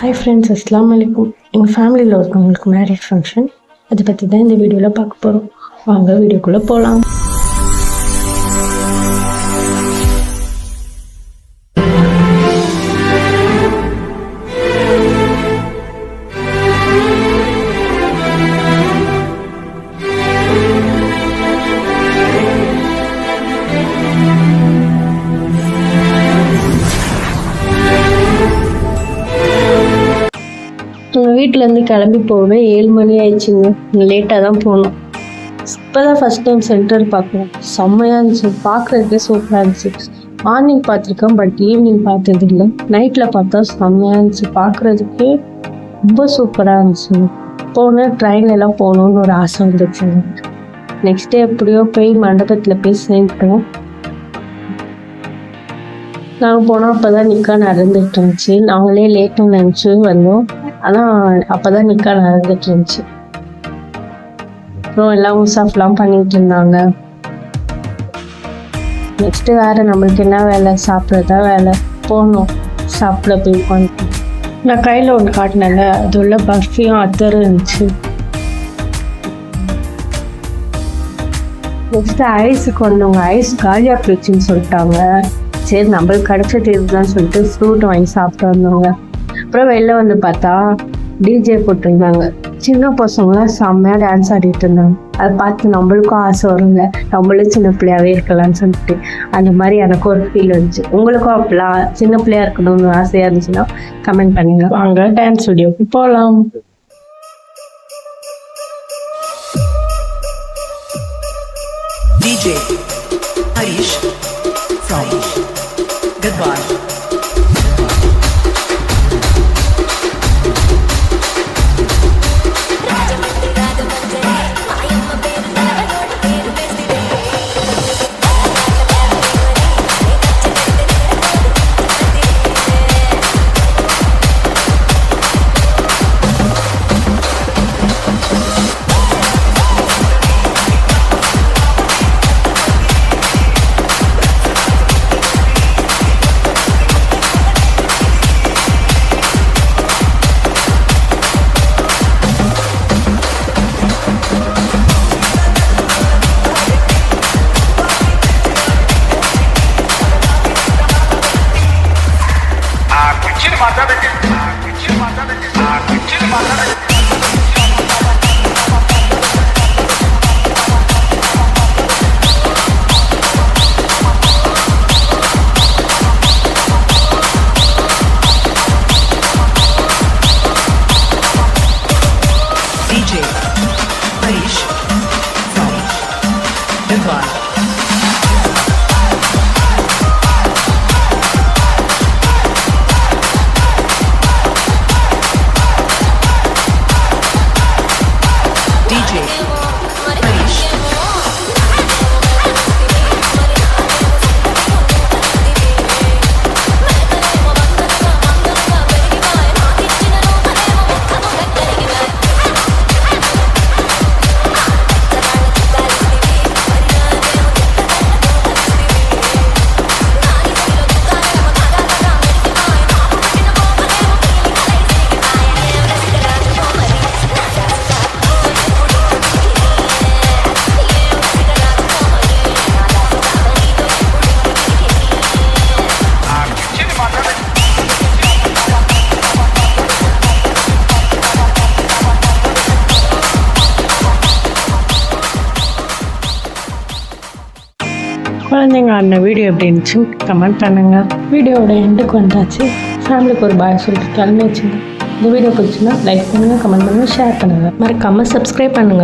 Hi friends, Assalamu alaikum. எங்கள் ஃபேமிலியில் ஒருத்தவங்களுக்கு மேரேஜ் ஃபங்க்ஷன், அதை பற்றி தான் இந்த வீடியோவில் பார்க்க போகிறோம். வாங்க வீடியோக்குள்ளே போகலாம். எங்கள் வீட்டிலேருந்து கிளம்பி போகவே 7 மணி ஆயிடுச்சுங்க. லேட்டாக தான் போனோம். இப்போ தான் ஃபஸ்ட் டைம் சென்டர் பார்க்குறோம். செம்மையாக இருந்துச்சு, பார்க்குறதுக்கே சூப்பராக இருந்துச்சு. மார்னிங் பார்த்துருக்கேன், பட் ஈவினிங் பார்த்தது இல்லை. நைட்டில் பார்த்தா செம்மையாக இருந்துச்சு, பார்க்குறதுக்கே ரொம்ப சூப்பராக இருந்துச்சு. போனேன், ட்ரெயின்லாம் போகணுன்னு ஒரு ஆசை வந்துச்சுங்க. நெக்ஸ்ட் டே எப்படியோ போய் மண்டபத்தில் போய் சேர்ந்துட்டோம். நாங்கள் போனோம், அப்போ தான் நிக்கா நடந்துட்டு இருந்துச்சு. நாங்களே லேட்டாக நினச்சி வந்தோம், ஆனால் அப்போ தான் நிக்கா நடந்துட்டு இருந்துச்சு. அப்புறம் எல்லாம் முசாஃப்லாம் பண்ணிட்டு இருந்தாங்க. நெக்ஸ்ட்டு வேறு நம்மளுக்கு என்ன வேலை, சாப்பிட்றதா வேலை. போனோம், சாப்பிட போய் உட்காந்துட்டோம். நான் கையில் ஒன்று காட்டினேங்க, அது உள்ள பர்ஃபியும் அத்தரும் இருந்துச்சு. நெக்ஸ்ட்டு ஐஸுக்கு வந்தவங்க ஐஸ் காலியாக போச்சுன்னு சொல்லிட்டாங்க. சரி, நம்மளுக்கு கிடச்சது இதுதான் சொல்லிட்டு ஃப்ரூட் வாங்கி சாப்பிட்டு வந்தவங்க. அப்புறம் வெளில வந்து பார்த்தா டிஜே போட்டிருந்தாங்க. சின்ன பசங்களாம் செம்மையாக டான்ஸ் ஆடிட்டு இருந்தாங்க. அதை பார்த்து நம்மளுக்கும் ஆசை வருங்க, நம்மளும் சின்ன பிள்ளையாகவே இருக்கலாம்னு சொல்லிட்டு. அந்த மாதிரி எனக்கு ஒரு ஃபீல் வந்துச்சு. உங்களுக்கும் அப்படிலாம் சின்ன பிள்ளையா இருக்கணும்னு ஆசையாக இருந்துச்சுன்னா கமெண்ட் பண்ணுங்க. வாங்க டான்ஸ் வீடியோக்கு போகலாம். DJ Harish from Goodbye. DJ Harish from Goodbye. குழந்தைங்க ஆடின வீடியோ எப்படி இருந்துச்சு கமெண்ட் பண்ணுங்க. வீடியோவோட எண்டுக்கு வந்தாச்சு. ஃபேமிலிக்கு ஒரு பாய் சொல்லிட்டு கிளம்பி வச்சுங்க. இந்த வீடியோ பிடிச்சுன்னா லைக் பண்ணுங்கள், கமெண்ட் பண்ணுங்கள், ஷேர் பண்ணுங்கள். மறக்காமல் சப்ஸ்கிரைப் பண்ணுங்கள்.